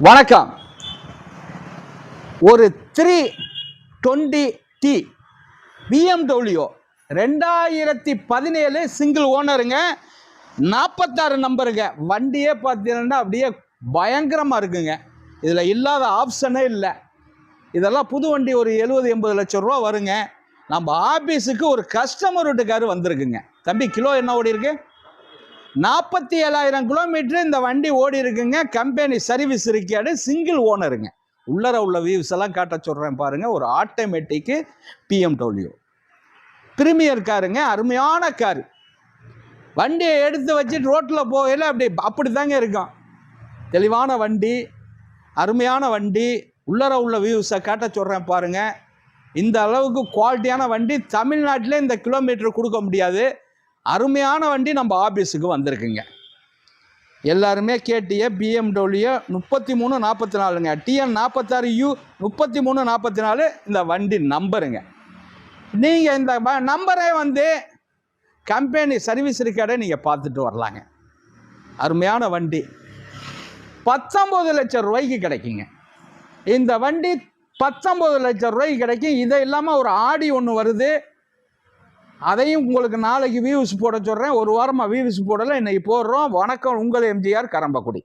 வணக்கம். ஒரு 320T BMW 2017 single ஓனருங்க, 46 நம்பருங்க. வண்டியே பார்த்தீங்கன்னா அப்படியே பயங்கரமாக இருக்குங்க. இதில் இல்லாத ஆப்ஷனே இல்லை. இதெல்லாம் புது வண்டி ஒரு 70-80 லட்சம் ரூபா வருங்க. நம்ம ஆஃபீஸுக்கு ஒரு கஸ்டமர் வீட்டுக்காரு வந்திருக்குங்க. தம்பி, கிலோ என்ன ஓடி இருக்கு? 47,000 கிலோமீட்டர் இந்த வண்டி ஓடி இருக்குங்க. கம்பெனி சர்வீஸ் இருக்காது, சிங்கிள் ஓனருங்க. உள்ளர உள்ள வியூஸ் எல்லாம் காட்ட சொல்கிறேன் பாருங்க. ஒரு ஆட்டோமேட்டிக்கு BMW பிரீமியர் காருங்க, அருமையான காரு. வண்டியை எடுத்து வச்சுட்டு ரோட்டில் போகல அப்படி தாங்க இருக்கும். தெளிவான வண்டி, அருமையான வண்டி. உள்ளர உள்ள வியூஸை காட்ட சொல்கிறேன் பாருங்க. இந்த அளவுக்கு குவாலிட்டியான வண்டி தமிழ்நாட்டிலே இந்த கிலோமீட்டர் கொடுக்க முடியாது. அருமையான வண்டி நம்ம ஆஃபீஸுக்கு வந்திருக்குங்க. எல்லாருமே கேட்டிய BMW 3344ங்க, TN 46U 3344 இந்த வண்டி நம்பருங்க. நீங்கள் இந்த நம்பரை கம்பெனி சர்வீஸ் இருக்காட நீங்கள் பார்த்துட்டு வரலாங்க. அருமையான வண்டி 19 லட்சம் ரூபாய்க்கு கிடைக்குங்க. இந்த வண்டி 19 லட்சம் ரூபாய்க்கு கிடைக்கும். இதை இல்லாமல் ஒரு ஆடி ஒன்று வருது, அதையும் உங்களுக்கு நாளைக்கு வியூஸ் போட சொல்கிறேன். ஒரு வாரமாக வியூஸ் போடலை, இன்னைக்கு போடுறோம். வணக்கம், உங்கள் எம்ஜிஆர் கரம்பக்குடி.